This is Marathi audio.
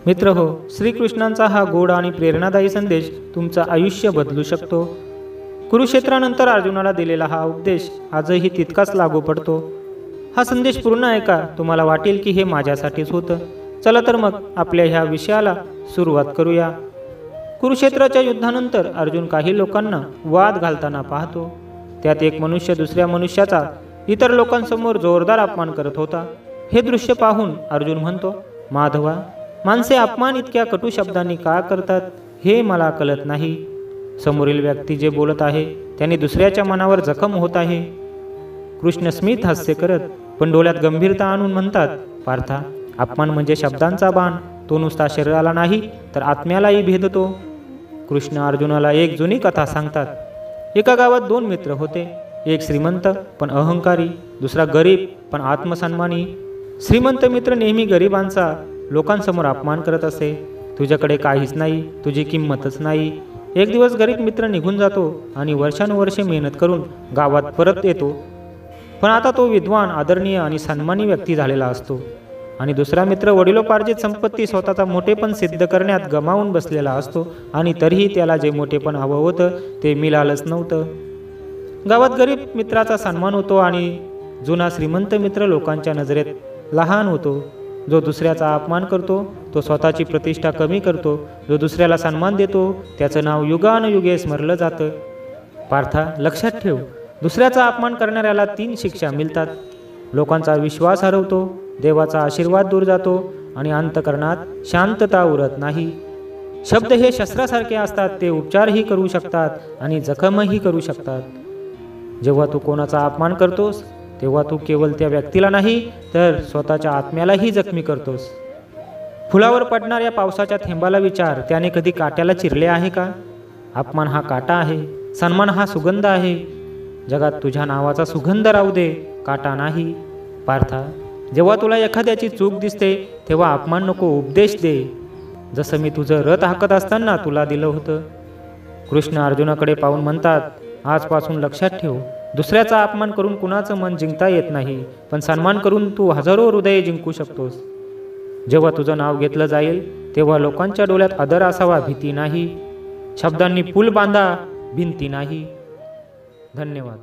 मित्र हो, श्रीकृष्णांचा हा गोड आणि प्रेरणादायी संदेश तुमचं आयुष्य बदलू शकतो। कुरुक्षेत्रानंतर अर्जुनाला दिलेला हा उपदेश आजही तितकाच लागू पडतो। हा संदेश पूर्ण ऐका, तुम्हाला वाटेल की हे माझ्यासाठीच होतं। चला तर मग आपल्या ह्या विषयाला सुरुवात करूया। कुरुक्षेत्राच्या युद्धानंतर अर्जुन काही लोकांना वाद घालताना पाहतो। त्यात एक मनुष्य दुसऱ्या मनुष्याचा इतर लोकांसमोर जोरदार अपमान करत होता। हे दृश्य पाहून अर्जुन म्हणतो, माधवा, माणसे अपमान इतक्या कटू शब्दांनी का करतात हे मला कळत नाही। समोरील व्यक्ती जे बोलत आहे त्याने दुसऱ्याच्या मनावर जखम होत आहे। कृष्ण स्मित हास्य करत पण डोळ्यात गंभीरता आणून म्हणतात, पार्था, अपमान म्हणजे शब्दांचा बाण, तो नुसता शरीराला नाही तर आत्म्यालाही भेदतो। कृष्ण अर्जुनाला एक जुनी कथा सांगतात। एका गावात दोन मित्र होते, एक श्रीमंत पण अहंकारी, दुसरा गरीब पण आत्मसन्मानी। श्रीमंत मित्र नेहमी गरिबांचा लोकांसमोर अपमान करत असे। तुझ्याकडे काहीच नाही, तुझी किंमतच नाही। एक दिवस गरीब मित्र निघून जातो आणि वर्षानुवर्षे मेहनत करून गावात परत येतो, पण आता तो विद्वान, आदरणीय आणि सन्मानी व्यक्ती झालेला असतो। आणि दुसरा मित्र वडिलोपार्जित संपत्ती स्वतःचा मोठेपण सिद्ध करण्यात गमावून बसलेला असतो आणि तरीही त्याला जे मोठेपण हवं होतं ते मिळालंच नव्हतं। गावात गरीब मित्राचा सन्मान होतो आणि जुना श्रीमंत मित्र लोकांच्या नजरेत लहान होतो। जो दुसऱ्याचा अपमान करतो तो स्वतःची प्रतिष्ठा कमी करतो, जो दुसऱ्याला सन्मान देतो त्याचं नाव युगानुयुगे स्मरलं जातं। पार्था, लक्षात ठेव, दुसऱ्याचा अपमान करणाऱ्याला 3 शिक्षा मिळतात। लोकांचा विश्वास हरवतो, देवाचा आशीर्वाद दूर जातो आणि अंतःकरणात शांतता उरत नाही। शब्द हे शस्त्रासारखे असतात, ते उपचारही करू शकतात आणि जखमही करू शकतात। जेव्हा तू कोणाचा अपमान करतोस तेव्हा तू केवळ त्या व्यक्तीला नाही तर स्वतःच्या आत्म्यालाही जखमी करतोस। फुलावर पडणाऱ्या पावसाच्या थेंबाला विचार, त्याने कधी काट्याला चिरले आहे का? अपमान हा काटा आहे, सन्मान हा सुगंध आहे। जगात तुझ्या नावाचा सुगंध राहू दे, काटा नाही। पार्था, जेव्हा तुला एखाद्याची चूक दिसते तेव्हा अपमान नको, उपदेश दे, जसं मी तुझं रथ हाकत असताना तुला दिलं होतं। कृष्ण अर्जुनाकडे पाहून म्हणतात, आजपासून लक्षात ठेव, दुसऱ्याचा अपमान करून कुणाचं मन जिंकता येत नाही, पण सन्मान करून तू हजारो हृदये जिंकू शकतोस। जेव्हा तुझं नाव घेतलं जाईल तेव्हा लोकांच्या डोळ्यात आदर असावा, भीती नाही। शब्दांनी पूल बांधा, भिंती नाही। धन्यवाद।